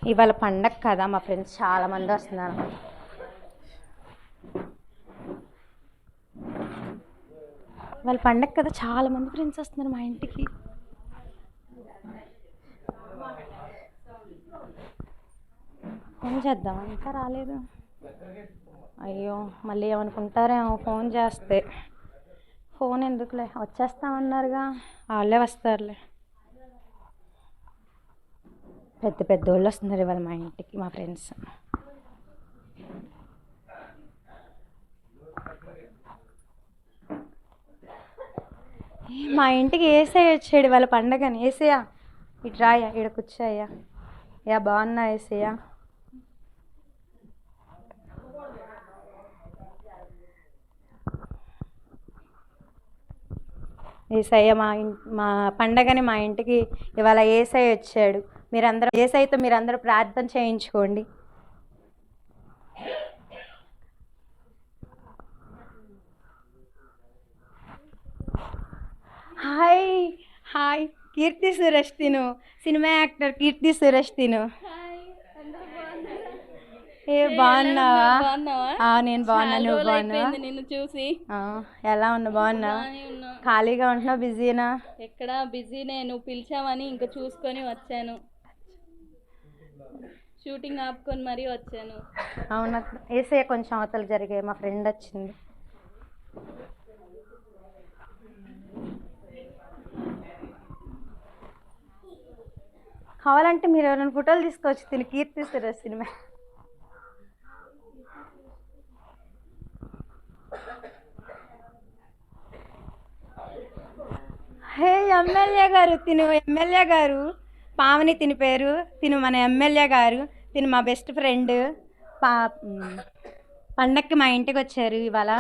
ఇవాళ పండగ కదా, మా ఫ్రెండ్స్ చాలా మంది వస్తున్నారు. వాళ్ళ పండగ కదా, చాలా మంది ఫ్రెండ్స్ వస్తున్నారు మా ఇంటికి. ఫోన్ చేద్దాం, ఇంకా రాలేదు. అయ్యో మళ్ళీ ఏమనుకుంటారేమో ఫోన్ చేస్తే. ఫోన్ ఎందుకులే, వచ్చేస్తామన్నారుగా, వాళ్ళే వస్తారులే. పెద్ద పెద్ద వాళ్ళు వస్తున్నారు ఇవాళ మా ఇంటికి, మా ఫ్రెండ్స్. మా ఇంటికి ఏసయ్య వచ్చాడు వాళ్ళ పండగని. ఏసయ్య ఇటు రాయ్యా, ఇక్కడ కూర్చోయ్యా. యా బాగున్నా ఏసయ్య? ఏసయ్య మా పండగని మా ఇంటికి ఇవాళ ఏసయ్య వచ్చాడు. ఏసయ్యతో మీరందరూ ప్రార్థన చేయించుకోండి. హాయ్ హాయ్, కీర్తి సురేష్ తిను, సినిమా యాక్టర్ కీర్తి సురేష్ తిను. ఏ బాగున్నావా? నేను బాగున్నా, నువ్వు బాగున్నావా? నిన్ను చూసి. ఎలా ఉన్నా? బాగున్నా? ఖాళీగా ఉంటున్నావు? బిజీనా? ఎక్కడా బిజీనే, నువ్వు పిలిచావని ఇంకా చూసుకొని వచ్చాను. షూటింగ్ ఆపుకొని మరీ వచ్చాను. అవునా? ఏసే కొంచెం అవతలు జరిగాయి, మా ఫ్రెండ్ వచ్చింది. కావాలంటే మీరు ఎవరైనా ఫోటోలు తీసుకోవచ్చు, తిని కీర్తి సురేష్ సినిమా. హే ఎమ్మెల్యే గారు తిను, ఎమ్మెల్యే గారు పావని తిని పేరు, తిను మన ఎమ్మెల్యే గారు, తిను మా బెస్ట్ ఫ్రెండ్. పండక్కి మా ఇంటికి వచ్చారు ఇవాళ.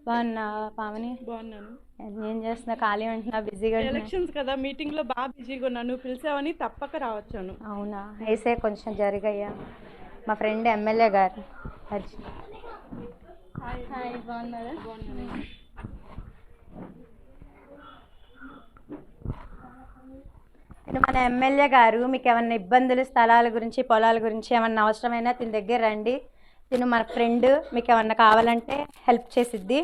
బాగున్నా పావని? బాగున్నాను. ఏం చేస్తున్నా? ఖాళీ ఉంటున్నా? బిజీగా? ఎలక్షన్స్ కదా, మీటింగ్లో బాగా బిజీగా ఉన్నాను. నువ్వు పిలిచావని తప్పక రావచ్చాను. అవునా? వేసే కొంచెం జరిగయ్యా. మా ఫ్రెండ్ ఎమ్మెల్యే గారు. హాయ్, బాగున్నారా? మన ఎమ్మెల్యే గారు, మీకు ఏమన్నా ఇబ్బందులు, స్థలాల గురించి, పొలాల గురించి ఏమన్నా అవసరమైనా తిని దగ్గర రండి. తిను మన ఫ్రెండ్, మీకు ఏమన్నా కావాలంటే హెల్ప్ చేసిద్ది.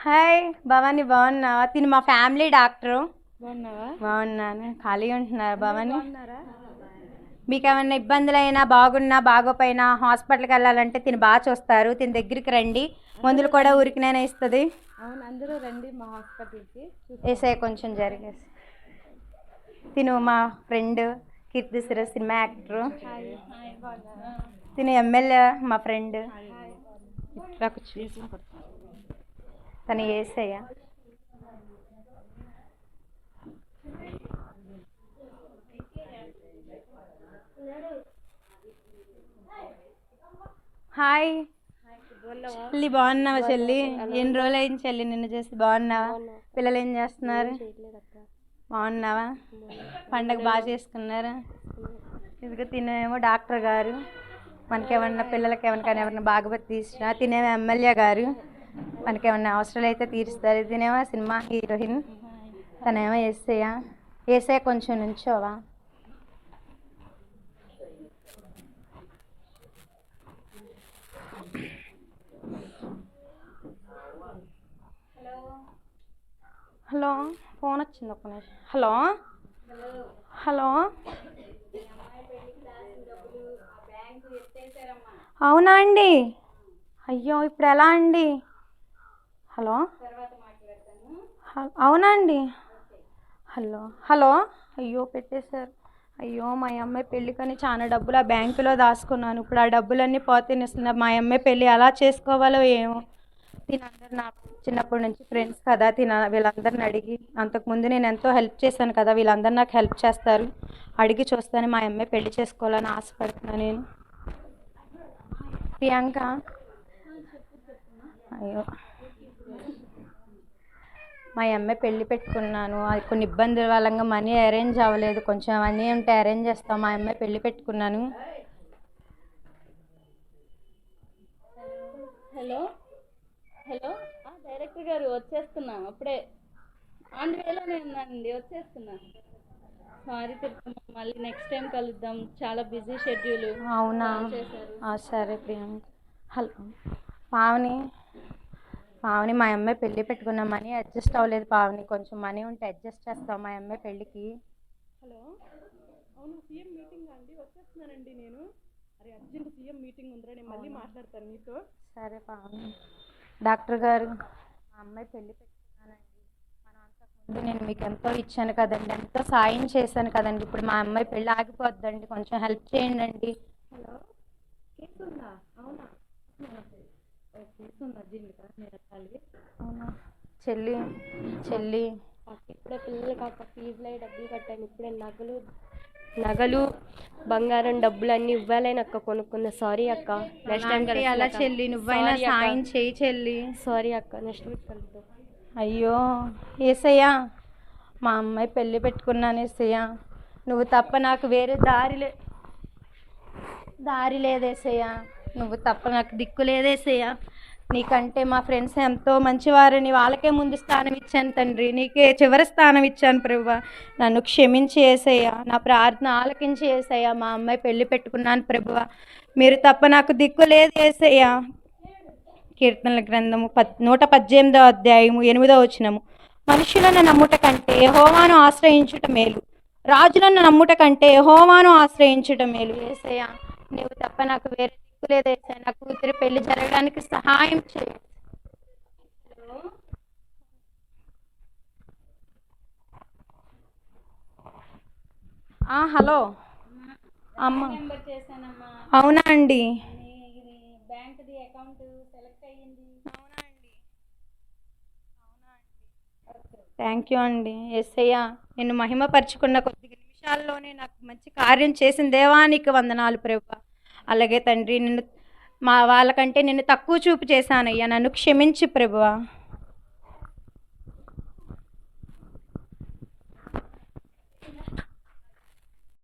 హాయ్ భవాని, బాగున్నావా? తిను మా ఫ్యామిలీ డాక్టరు. బాగున్నావా? బాగున్నాను. ఖాళీగా ఉంటున్నారా భవాని? మీకు ఏమన్నా ఇబ్బందులైనా, బాగున్నా బాగోపోయినా హాస్పిటల్కి వెళ్ళాలంటే తిని బాగా చూస్తారు. తిని దగ్గరికి రండి, మందులు కూడా ఊరికినైనా ఇస్తుంది. అవును, అందరూ రండి మా హాస్పిటల్కి. వేసే కొంచెం జరిగేసి. తిను మా friend Keerthy Suresh cinema actor. తిను ఎమ్మెల్యే మా ఫ్రెండ్. తను ఏసయ్య. హాయ్ చెల్లి, బాగున్నావా చెల్లి? ఎన్ని రోజులు అయింది చెల్లి నిన్ను చేసి. బాగున్నావా? పిల్లలు ఏం చేస్తున్నారు? బాగున్నావా? పండగ బాగా చేసుకున్నారా? ఇదిగో తినేమో డాక్టర్ గారు, మనకేమన్నా పిల్లలకి ఎవరికైనా బాగోపోతే తీసినా. తినేమో ఎమ్మెల్యే గారు, మనకేమన్నా అవసరాలు అయితే తీరుస్తారు. తినేమో సినిమా హీరోయిన్, తనేమో ఏసయ్య. ఏసయ్య కొంచెం నుంచోవా? హలో, ఫోన్ వచ్చింది, ఒక్క నిమిషం. హలో హలో, అవునా అండి? అయ్యో ఇప్పుడు ఎలా అండి? హలో, అవునా అండి? హలో హలో, అయ్యో పెట్టేశారు. అయ్యో మా అమ్మాయి పెళ్ళికని చాలా డబ్బులు ఆ బ్యాంకులో దాచుకున్నాను. ఇప్పుడు ఆ డబ్బులన్నీ పోతేనిస్తున్నారు. మా అమ్మాయి పెళ్ళి ఎలా చేసుకోవాలో ఏమో. తినందరూ నా చిన్నప్పటి నుంచి ఫ్రెండ్స్ కదా, వీళ్ళందరిని అడిగి, అంతకుముందు నేను ఎంతో హెల్ప్ చేశాను కదా, వీళ్ళందరూ నాకు హెల్ప్ చేస్తారు. అడిగి చూస్తాను, మా అమ్మాయి పెళ్లి చేసుకోవాలని ఆశపడుతున్నాను నేను. ప్రియాంక, అయ్యో మా అమ్మాయి పెళ్ళి పెట్టుకున్నాను. అది కొన్ని ఇబ్బందుల వల్ల మనీ అరేంజ్ అవ్వలేదు. కొంచెం మనీ ఉంటే అరేంజ్ చేస్తాం. మా అమ్మాయి పెళ్ళి పెట్టుకున్నాను. హలో హలో, డైరెక్ట్ డాక్టర్ గారు వచ్చేస్తున్నా, అప్పుడే ఆన్ వేలోనే ఉన్నానండి, వచ్చేస్తున్నా. సారీ తిరుపతి, మళ్ళీ నెక్స్ట్ టైం కలుద్దాం. చాలా బిజీ షెడ్యూల్. అవునా చేశారు. సరే ప్రియాంక. హలో పావని, పావని మా అమ్మాయి పెళ్ళి పెట్టుకున్న మనీ అడ్జస్ట్ అవ్వలేదు పావని, కొంచెం మనీ ఉంటే అడ్జస్ట్ చేస్తాం మా అమ్మాయి పెళ్ళికి. హలో, అవును సీఎం మీటింగ్ అండి, వచ్చేస్తున్నానండి నేను. అరే అర్జెంట్ సీఎం మీటింగ్ ఉందిరా, నేను మళ్ళీ మాట్లాడతాను మీతో. సరే పావని. డాక్టర్ గారు, మా అమ్మాయి పెళ్ళి పెట్టుకున్నానండి. మనం అంతకుముందు నేను మీకు ఎంతో ఇచ్చాను కదండి, ఎంతో సాయం చేశాను కదండి, ఇప్పుడు మా అమ్మాయి పెళ్ళి ఆగిపోద్దండి, కొంచెం హెల్ప్ చేయండి. హలో, కేసు ఉందా? అవునా, కేసు ఉంది అర్జెంట్గా, నేను వెళ్ళాలి. అవునా చెల్లి, చెల్లి ఇప్పుడే పిల్లలు కాక ఫీజులు అయ్యి డబ్బులు కట్టాను. ఇప్పుడే నగలు బంగారం డబ్బులు అన్నీ ఇవ్వాలని అక్క కొనుక్కున్నా. సారీ అక్క, నెక్స్ట్ టైం అలా చెల్లి, నువ్వైనా సాయం చేయి చెల్లి. సారీ అక్క, నెక్స్ట్ వీక్ కలుద్దాం. అయ్యో ఏసయ్యా, మా అమ్మాయి పెళ్ళి పెట్టుకున్నాను ఏసయ్యా, నువ్వు తప్ప నాకు వేరే దారి లేదేసయ్యా, నువ్వు తప్ప నాకు దిక్కు లేదేసయ్యా. నీకంటే మా ఫ్రెండ్స్ ఎంతో మంచివారని వాళ్ళకే ముందు స్థానం ఇచ్చాను తండ్రి, నీకే చివరి స్థానం ఇచ్చాను ప్రభువా. నన్ను క్షమించి ఏసయ్యా, నా ప్రార్థన ఆలకించి ఏసయ్యా, మా అమ్మాయి పెళ్ళి పెట్టుకున్నాను ప్రభువా, మీరు తప్ప నాకు దిక్కు లేదు ఏసయ్యా. కీర్తనల గ్రంథము 118వ అధ్యాయము 8వ వచనము. మనుషులను నమ్ముట కంటే యెహోవాను ఆశ్రయించుట మేలు, రాజులను నమ్ముట కంటే యెహోవాను ఆశ్రయించుట మేలు. యేసయ్యా, నీవు తప్ప నాకు వేరే దిక్కు లేదు యేసయ్యా, నా కూతురి పెళ్లి జరగడానికి సహాయం చేయి. హలో అమ్మ, అవునా అండి, బ్యాంక్ది అకౌంట్ సెలెక్ట్ అయ్యింది. థ్యాంక్ యూ అండి. యేసయ్యా, నిన్ను మహిమపరుచుకున్న కొద్ది నిమిషాల్లోనే నాకు మంచి కార్యం చేసిన దేవానికి వందనాలు ప్రభువా. అలాగే తండ్రి, వాళ్ళకంటే నిన్ను తక్కువ చూపు చేశానయ్యా, నన్ను క్షమించి ప్రభువా.